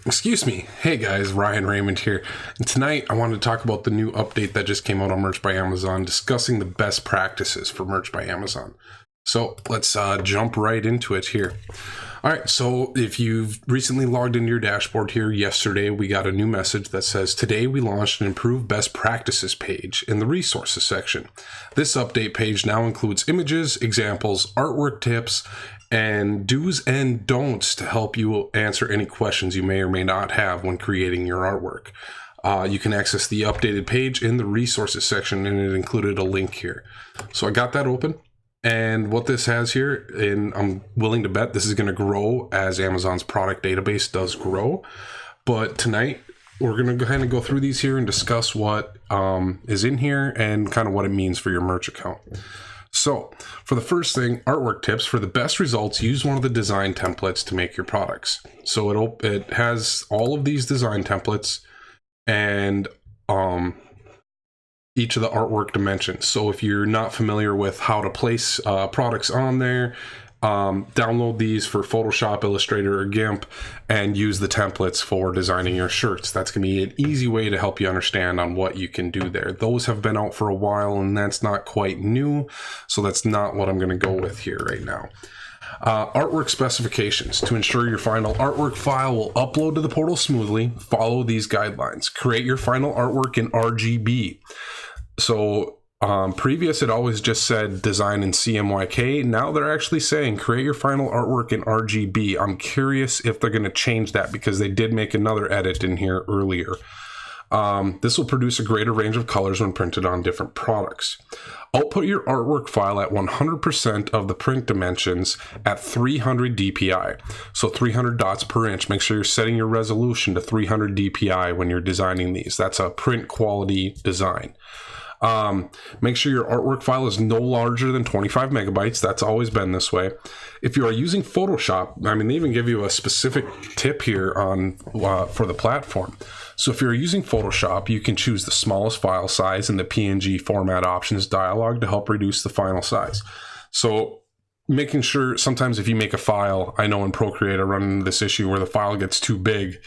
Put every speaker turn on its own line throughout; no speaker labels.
Excuse me. Hey guys, Ryan Raymond here. And tonight I wanted to talk about the new update that just came out on Merch by Amazon, discussing the best practices for Merch by Amazon. So let's jump right into it here. All right, so if you've recently logged into your dashboard here yesterday, we got a new message that says, today we launched an improved best practices page in the resources section. This update page now includes images, examples, artwork tips, and do's and don'ts to help you answer any questions you may or may not have when creating your artwork. You can access the updated page in the resources section, and it included a link here. So I got that open. And what this has here, and I'm willing to bet this is going to grow as Amazon's product database does grow. But tonight, we're going to kind of go through these here and discuss what is in here and kind of what it means for your merch account. So for the first thing, artwork tips. For the best results, use one of the design templates to make your products. So it has all of these design templates and each of the artwork dimensions. So if you're not familiar with how to place products on there, download these for Photoshop, Illustrator, or GIMP and use the templates for designing your shirts. That's going to be an easy way to help you understand on what you can do there. Those have been out for a while and that's not quite new, so that's not what I'm going to go with here right now. Artwork specifications. To ensure your final artwork file will upload to the portal smoothly, follow these guidelines. Create your final artwork in RGB. So previous it always just said design in CMYK. Now they're actually saying create your final artwork in RGB. I'm curious if they're going to change that because they did make another edit in here earlier. This will produce a greater range of colors when printed on different products. Output your artwork file at 100% of the print dimensions at 300 dpi. So 300 dots per inch. Make sure you're setting your resolution to 300 dpi when you're designing these. That's a print quality design. Make sure your artwork file is no larger than 25 megabytes. That's always been this way. If you are using Photoshop, I mean, they even give you a specific tip here on for the platform. So if you're using Photoshop, you can choose the smallest file size in the PNG format options dialog to help reduce the final size. So making sure sometimes if you make a file, I know in Procreate I run into this issue where the file gets too big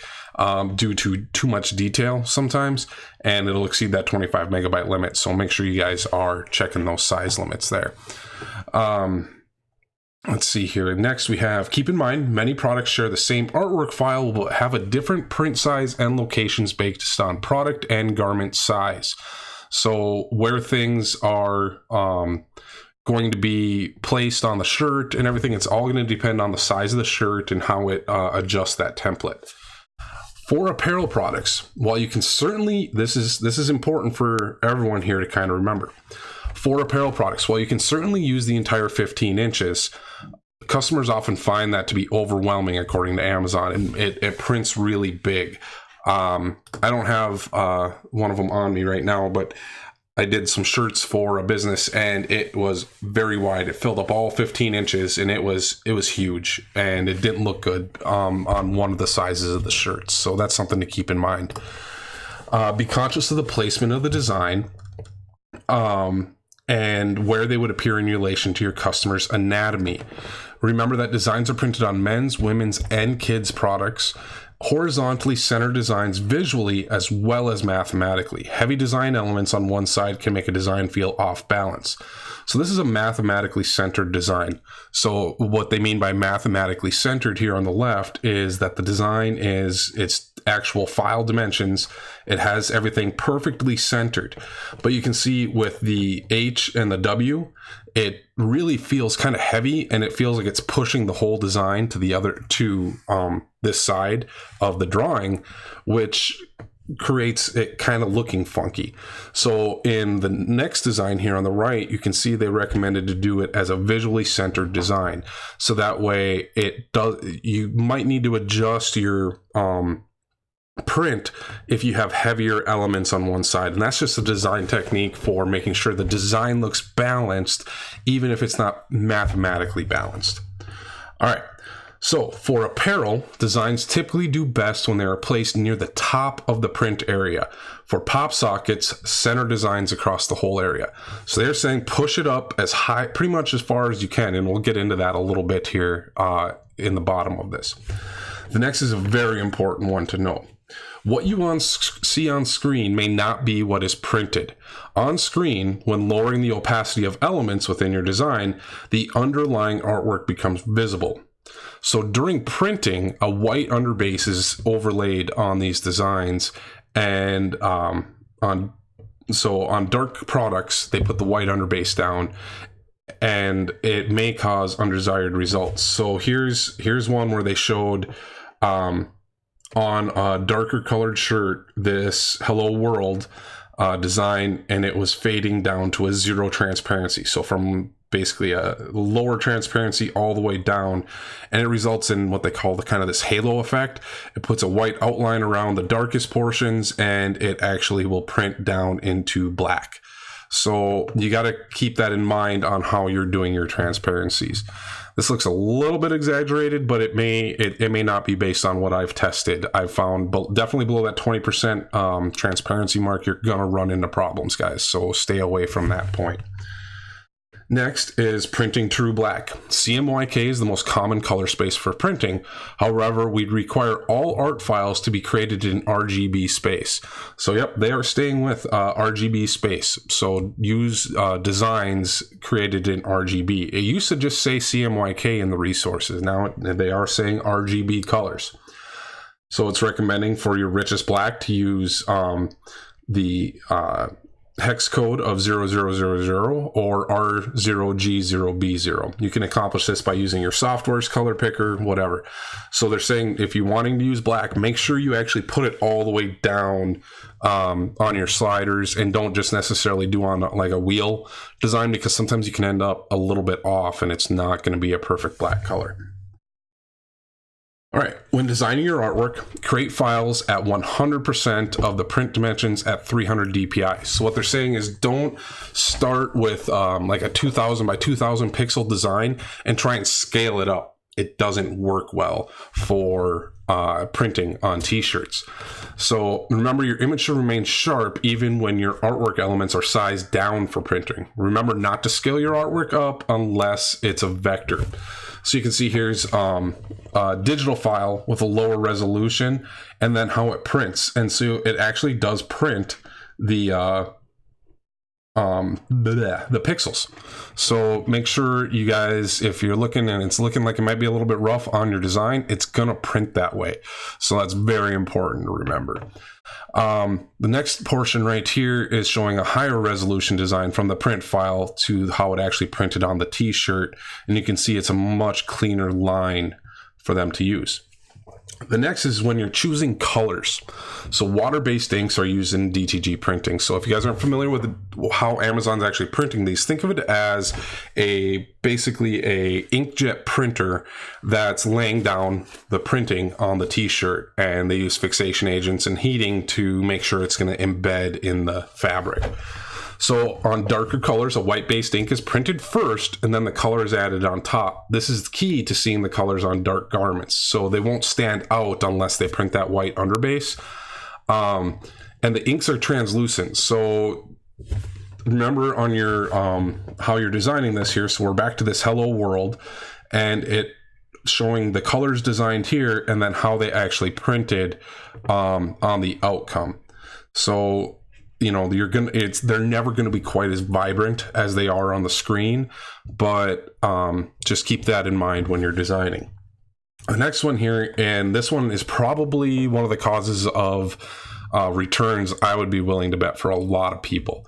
due to too much detail sometimes, and it'll exceed that 25 megabyte limit. So make sure you guys are checking those size limits there. Let's see here. Next we have, keep in mind, many products share the same artwork file but have a different print size and locations based on product and garment size. So where things are going to be placed on the shirt and everything, it's all going to depend on the size of the shirt and how it adjusts that template. For apparel products, while you can certainly, this is important for everyone here to kind of remember. For apparel products, while you can certainly use the entire 15 inches, customers often find that to be overwhelming according to Amazon, and it prints really big. I don't have one of them on me right now, but I did some shirts for a business and it was very wide. It filled up all 15 inches and it was huge, and it didn't look good on one of the sizes of the shirts. So that's something to keep in mind. Be conscious of the placement of the design and where they would appear in relation to your customer's anatomy. Remember that designs are printed on men's, women's, and kids' products. Horizontally center designs visually as well as mathematically. Heavy design elements on one side can make a design feel off balance. So this is a mathematically centered design. So what they mean by mathematically centered here on the left is that the design is its actual file dimensions. It has everything perfectly centered. But you can see with the H and the W, it really feels kind of heavy, and it feels like it's pushing the whole design to the other this side of the drawing, which creates it kind of looking funky. So in the next design here on the right, you can see they recommended to do it as a visually centered design. So that way you might need to adjust your print if you have heavier elements on one side, and that's just a design technique for making sure the design looks balanced even if it's not mathematically balanced. All right, so for apparel, designs typically do best when they are placed near the top of the print area. For pop sockets, center designs across the whole area. So they're saying push it up as high, pretty much as far as you can, and we'll get into that a little bit here in the bottom of this. The next is a very important one to know. What you see on screen may not be what is printed. On screen, when lowering the opacity of elements within your design, the underlying artwork becomes visible. So during printing, a white underbase is overlaid on these designs, and on dark products, they put the white underbase down, and it may cause undesired results. So here's one where they showed on a darker colored shirt this Hello World design, and it was fading down to a 0 transparency. So from basically a lower transparency all the way down, and it results in what they call the kind of this halo effect. It puts a white outline around the darkest portions, and it actually will print down into black. So you got to keep that in mind on how you're doing your transparencies. This looks a little bit exaggerated, but it may not be based on what I've tested. I've found definitely below that 20% transparency mark, you're gonna run into problems, guys. So stay away from that point. Next is printing true black. CMYK is the most common color space for printing. However, we'd require all art files to be created in RGB space. So yep, they are staying with RGB space. So use designs created in RGB. It used to just say CMYK in the resources. Now they are saying RGB colors. So it's recommending for your richest black to use the hex code of 0000 or R0G0B0. You can accomplish this by using your software's color picker, whatever. So they're saying if you're wanting to use black, make sure you actually put it all the way down on your sliders, and don't just necessarily do on like a wheel design, because sometimes you can end up a little bit off and it's not going to be a perfect black color. All right, when designing your artwork, create files at 100% of the print dimensions at 300 dpi. So what they're saying is don't start with like a 2000 by 2000 pixel design and try and scale it up. It doesn't work well for printing on t-shirts. So remember, your image should remain sharp even when your artwork elements are sized down for printing. Remember not to scale your artwork up unless it's a vector. So you can see here's a digital file with a lower resolution, and then how it prints. And so it actually does print the pixels. So make sure you guys, if you're looking and it's looking like it might be a little bit rough on your design, it's gonna print that way. So that's very important to remember. The next portion right here is showing a higher resolution design from the print file to how it actually printed on the t-shirt, and you can see it's a much cleaner line for them to use. The next is when you're choosing colors. So water-based inks are used in DTG printing. So if you guys aren't familiar with how Amazon's actually printing these, think of it as basically a inkjet printer that's laying down the printing on the t-shirt, and they use fixation agents and heating to make sure it's going to embed in the fabric. So on darker colors, a white-based ink is printed first, and then the color is added on top. This is key to seeing the colors on dark garments, so they won't stand out unless they print that white underbase. And the inks are translucent. So remember on your how you're designing this here. So we're back to this Hello World, and it showing the colors designed here, and then how they actually printed on the outcome. So you know, they're never going to be quite as vibrant as they are on the screen, but just keep that in mind when you're designing. The next one here, and this one is probably one of the causes of returns, I would be willing to bet, for a lot of people.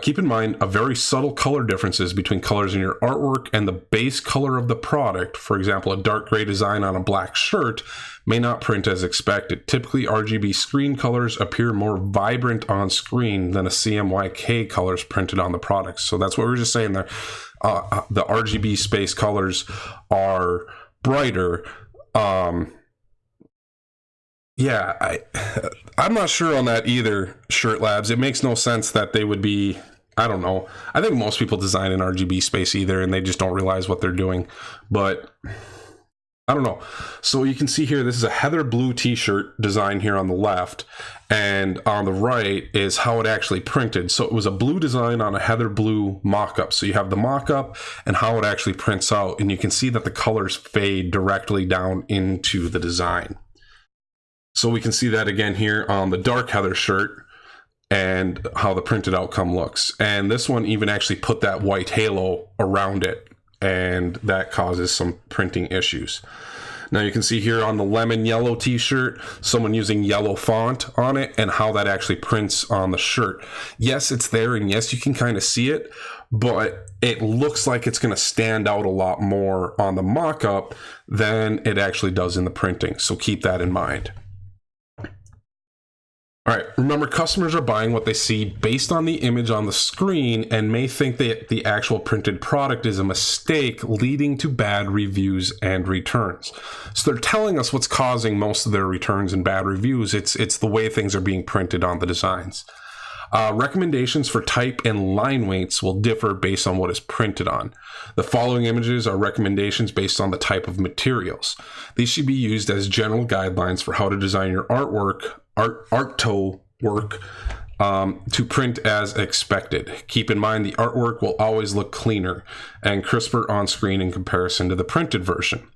Keep in mind a very subtle color differences between colors in your artwork and the base color of the product. For example, a dark gray design on a black shirt may not print as expected. Typically, RGB screen colors appear more vibrant on screen than a CMYK colors printed on the product. So that's what we were just saying there. The RGB space colors are brighter. Yeah, I'm not sure on that either, Shirt Labs. It makes no sense that they would be, I don't know. I think most people design in RGB space either, and they just don't realize what they're doing. But I don't know. So you can see here, this is a heather blue t-shirt design here on the left, and on the right is how it actually printed. So it was a blue design on a heather blue mock-up. So you have the mock-up and how it actually prints out, and you can see that the colors fade directly down into the design. So we can see that again here on the dark heather shirt and how the printed outcome looks. And this one even actually put that white halo around it, and that causes some printing issues. Now you can see here on the lemon yellow t-shirt, someone using yellow font on it and how that actually prints on the shirt. Yes, it's there, and yes, you can kind of see it, but it looks like it's going to stand out a lot more on the mock-up than it actually does in the printing. So keep that in mind. All right, remember, customers are buying what they see based on the image on the screen and may think that the actual printed product is a mistake, leading to bad reviews and returns. So they're telling us what's causing most of their returns and bad reviews. It's the way things are being printed on the designs. Recommendations for type and line weights will differ based on what is printed on. The following images are recommendations based on the type of materials. These should be used as general guidelines for how to design your artwork to print as expected. Keep in mind the artwork will always look cleaner and crisper on screen in comparison to the printed version.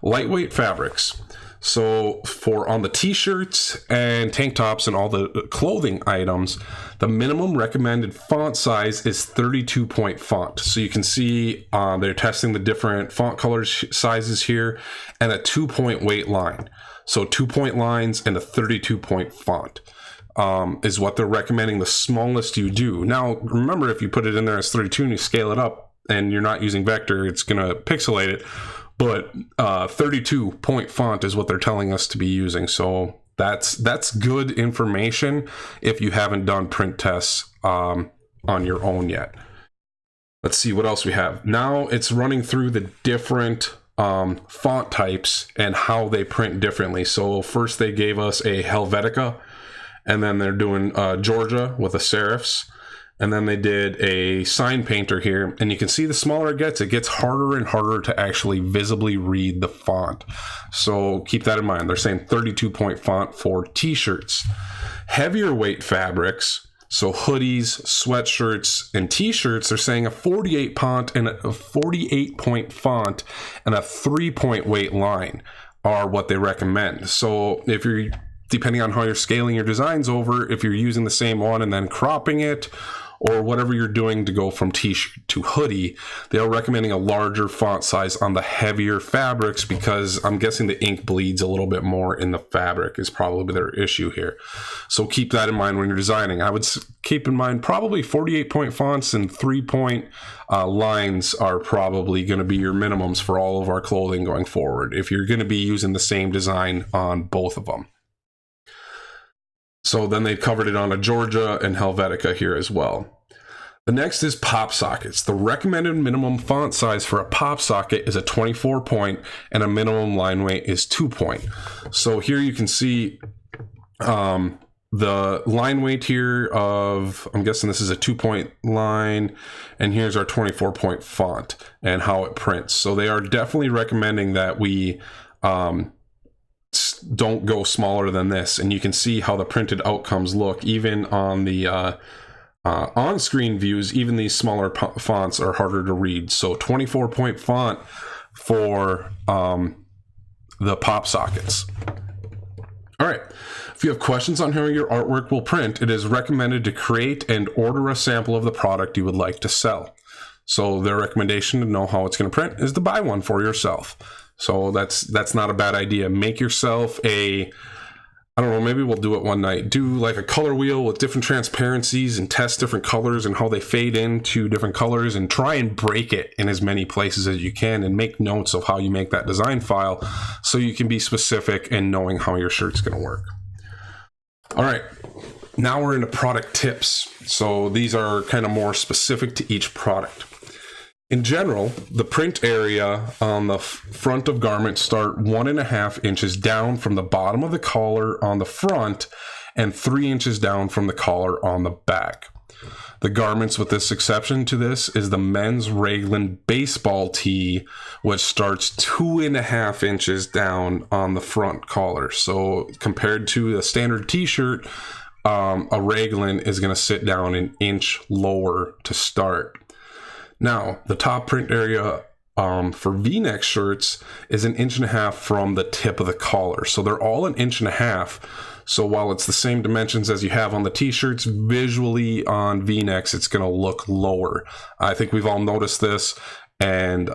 Lightweight fabrics. So for on the t-shirts and tank tops and all the clothing items, the minimum recommended font size is 32-point font. So you can see they're testing the different font colors sizes here, and a 2-point weight line. So 2-point lines and a 32-point font is what they're recommending, the smallest you do. Now, remember, if you put it in there as 32 and you scale it up and you're not using vector, it's going to pixelate it. But 32-point font is what they're telling us to be using. So that's good information if you haven't done print tests on your own yet. Let's see what else we have. Now it's running through the different font types and how they print differently. So first they gave us a Helvetica, and then they're doing Georgia with the serifs. And then they did a sign painter here, and you can see the smaller it gets harder and harder to actually visibly read the font. So keep that in mind. They're saying 32-point font for t-shirts. Heavier weight fabrics, so hoodies, sweatshirts, and t-shirts, they're saying a 48-point font and a 3-point weight line are what they recommend. So if you're, depending on how you're scaling your designs over, if you're using the same one and then cropping it, or whatever you're doing to go from t-shirt to hoodie, they are recommending a larger font size on the heavier fabrics, because I'm guessing the ink bleeds a little bit more in the fabric is probably their issue here. So keep that in mind when you're designing. I would keep in mind probably 48-point fonts and 3-point lines are probably going to be your minimums for all of our clothing going forward, if you're going to be using the same design on both of them. So then they covered it on a Georgia and Helvetica here as well. The next is pop sockets. The recommended minimum font size for a pop socket is a 24-point, and a minimum line weight is 2-point. So here you can see the line weight here of, I'm guessing this is a 2-point line, and here's our 24-point font and how it prints. So they are definitely recommending that we don't go smaller than this, and you can see how the printed outcomes look even on the on-screen views. Even these smaller fonts are harder to read. So 24-point font for the pop sockets. All right, if you have questions on how your artwork will print, it is recommended to create and order a sample of the product you would like to sell. So their recommendation to know how it's going to print is to buy one for yourself. So that's not a bad idea. Make yourself I don't know, maybe we'll do it one night. Do like a color wheel with different transparencies and test different colors and how they fade into different colors, and try and break it in as many places as you can, and make notes of how you make that design file so you can be specific in knowing how your shirt's going to work. All right, now we're into product tips. So these are kind of more specific to each product. In general, the print area on the front of garments start 1.5 inches down from the bottom of the collar on the front and 3 inches down from the collar on the back. The garments with this exception to this is the men's Raglan baseball tee, which starts 2.5 inches down on the front collar. So compared to a standard t-shirt, a Raglan is going to sit down an inch lower to start. Now, the top print area for V-neck shirts is 1.5 inches from the tip of the collar. So they're all 1.5 inches. So while it's the same dimensions as you have on the t-shirts, visually on V-necks, it's going to look lower. I think we've all noticed this, and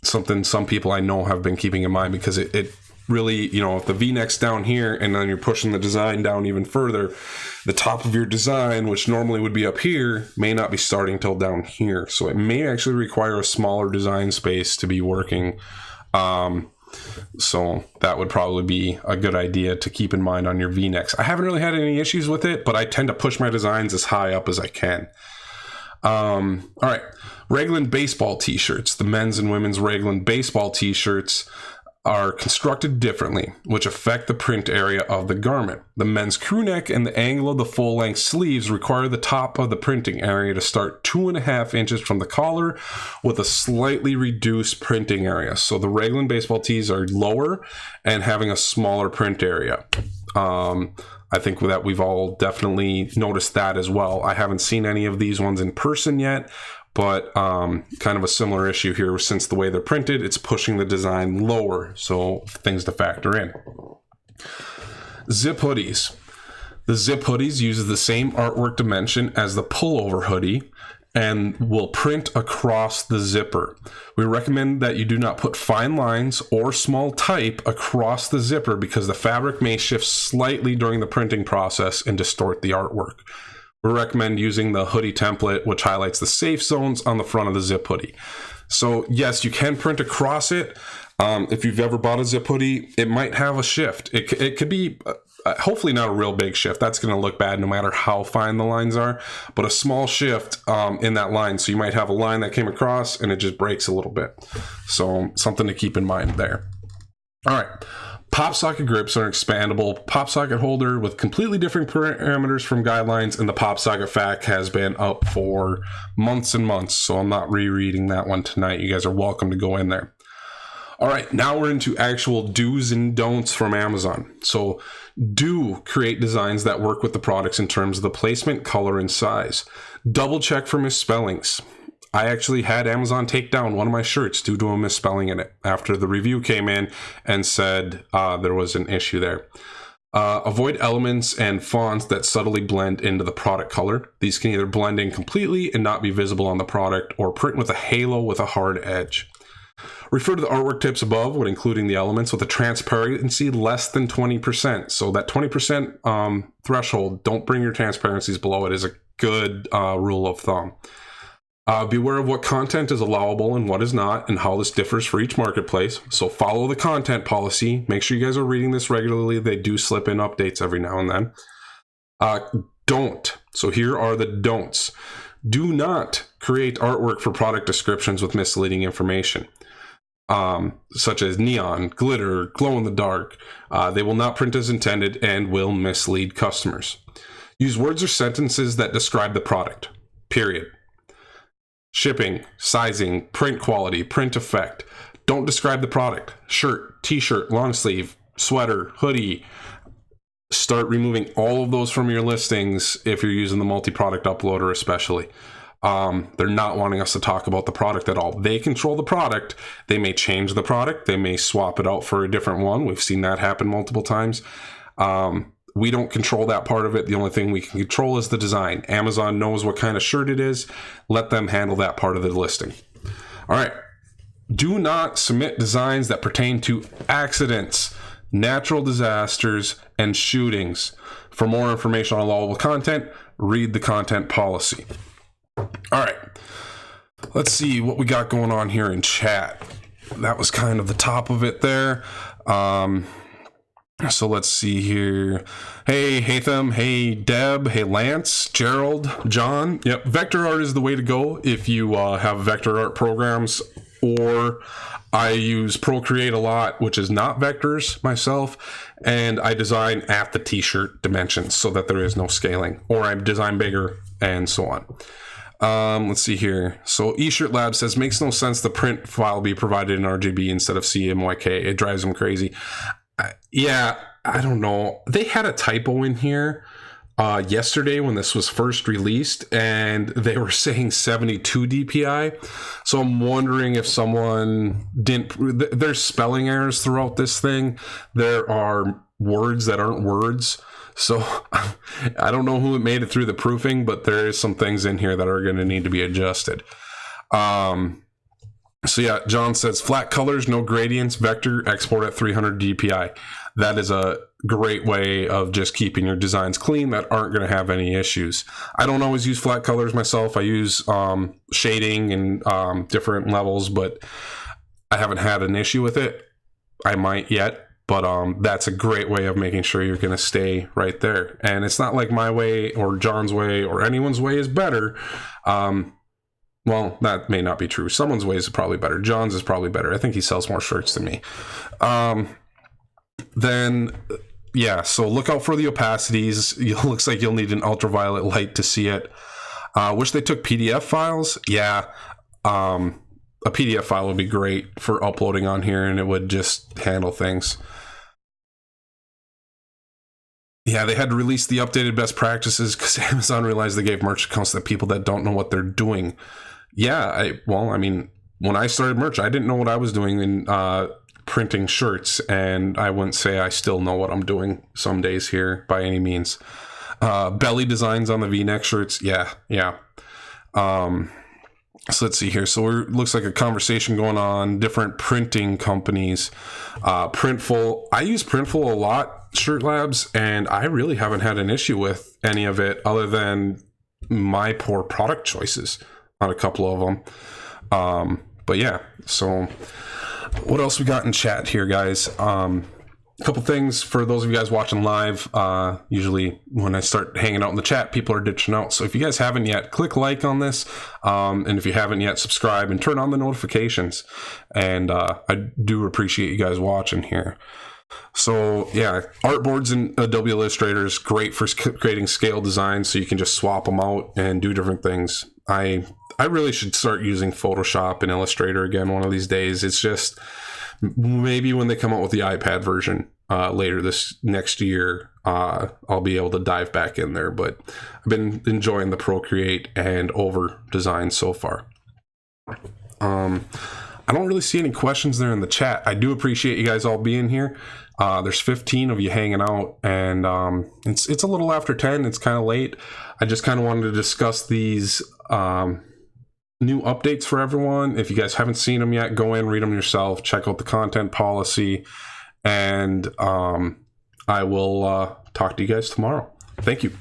something some people I know have been keeping in mind, because it really, if the V-neck's down here and then you're pushing the design down even further, the top of your design, which normally would be up here, may not be starting till down here. So it may actually require a smaller design space to be working. So that would probably be a good idea to keep in mind on your V-necks. I haven't really had any issues with it, but I tend to push my designs as high up as I can. All right, Raglan baseball t-shirts. The men's and women's Raglan baseball t-shirts are constructed differently, which affect the print area of the garment. The men's crew neck and the angle of the full-length sleeves require the top of the printing area to start 2.5 inches from the collar, with a slightly reduced printing area. So the Raglan baseball tees are lower and having a smaller print area. I think that we've all definitely noticed that as well. I haven't seen any of these ones in person yet, but kind of a similar issue here. Since the way they're printed, it's pushing the design lower, so things to factor in. Zip hoodies. The zip hoodies uses the same artwork dimension as the pullover hoodie and will print across the zipper. We recommend that you do not put fine lines or small type across the zipper, because the fabric may shift slightly during the printing process and distort the artwork. We recommend using the hoodie template, which highlights the safe zones on the front of the zip hoodie. So yes, you can print across it. If you've ever bought a zip hoodie, it might have a shift. It could be hopefully not a real big shift. That's going to look bad no matter how fine the lines are, but a small shift in that line. So you might have a line that came across and it just breaks a little bit. So something to keep in mind there. All right. Pop socket grips are an expandable pop socket holder with completely different parameters from guidelines, and the pop socket fact has been up for months and months, so I'm not rereading that one tonight. You guys are welcome to go in there. All right, now we're into actual do's and don'ts from Amazon. So do create designs that work with the products in terms of the placement, color, and size. Double check for misspellings. I actually had Amazon take down one of my shirts due to a misspelling in it after the review came in and said there was an issue there. Avoid elements and fonts that subtly blend into the product color. These can either blend in completely and not be visible on the product, or print with a halo with a hard edge. Refer to the artwork tips above when including the elements with a transparency less than 20%. So that 20% threshold, don't bring your transparencies below it, is a good rule of thumb. Beware of what content is allowable and what is not, and how this differs for each marketplace. So follow the content policy. Make sure you guys are reading this regularly. They do slip in updates every now and then. Don't. So here are the don'ts. Do not create artwork for product descriptions with misleading information, such as neon, glitter, glow in the dark. They will not print as intended and will mislead customers. Use words or sentences that describe the product, period. Shipping, sizing, print quality, print effect. Don't describe the product. Shirt, t-shirt, long sleeve, sweater, hoodie. Start removing all of those from your listings if you're using the multi-product uploader especially. They're not wanting us to talk about the product at all. They control the product. They may change the product. They may swap it out for a different one. We've seen that happen multiple times. We don't control that part of it. The only thing we can control is the design. Amazon knows what kind of shirt it is. Let them handle that part of the listing. All right. Do not submit designs that pertain to accidents, natural disasters, and shootings. For more information on allowable content, read the content policy. All right. Let's see what we got going on here in chat. That was kind of the top of it there. So let's see here. Hey, Hatham. Hey, Deb. Hey, Lance, Gerald, John. Yep, vector art is the way to go if you have vector art programs or I use Procreate a lot, which is not vectors myself, and I design at the t-shirt dimensions so that there is no scaling, or I design bigger and so on. Let's see here. So eShirt Lab says, makes no sense the print file be provided in RGB instead of CMYK. It drives them crazy. Yeah, I don't know. They had a typo in here yesterday when this was first released, and they were saying 72 DPI. So I'm wondering if someone didn't... There's spelling errors throughout this thing. There are words that aren't words. So I don't know who made it through the proofing, but there is some things in here that are going to need to be adjusted. So yeah, John says flat colors, no gradients, vector, export at 300 DPI. That is a great way of just keeping your designs clean that aren't going to have any issues. I don't always use flat colors myself. I use shading and different levels, but I haven't had an issue with it. I might yet. But that's a great way of making sure you're going to stay right there. And it's not like my way or John's way or anyone's way is better. Well, that may not be true. Someone's way is probably better. John's is probably better. I think he sells more shirts than me. Then, yeah, so look out for the opacities. It looks like you'll need an ultraviolet light to see it. Wish they took PDF files. Yeah. A PDF file would be great for uploading on here, and it would just handle things. Yeah, they had to release the updated best practices because Amazon realized they gave merch accounts to people that don't know what they're doing. Yeah, I mean, when I started merch, I didn't know what I was doing in printing shirts, and I wouldn't say I still know what I'm doing some days here by any means. Belly designs on the V-neck shirts, yeah. So let's see here. So looks like a conversation going on. Different printing companies. Printful. I use Printful a lot, Shirt Labs, and I really haven't had an issue with any of it other than my poor product choices on a couple of them. But yeah, so what else we got in chat here, guys? A couple things for those of you guys watching live. Usually when I start hanging out in the chat, people are ditching out. So if you guys haven't yet, click like on this. And if you haven't yet, subscribe and turn on the notifications. And I do appreciate you guys watching here. So yeah, artboards in Adobe Illustrator is great for creating scale designs, so you can just swap them out and do different things. I really should start using Photoshop and Illustrator again one of these days. It's just... maybe when they come out with the iPad version later this next year, I'll be able to dive back in there. But I've been enjoying the Procreate and Over design so far. I don't really see any questions there in the chat. I do appreciate you guys all being here. There's 15 of you hanging out, and it's a little after 10. It's kind of late. I just kind of wanted to discuss these new updates for everyone. If you guys haven't seen them yet, go in, read them yourself, check out the content policy, and I will talk to you guys tomorrow. Thank you.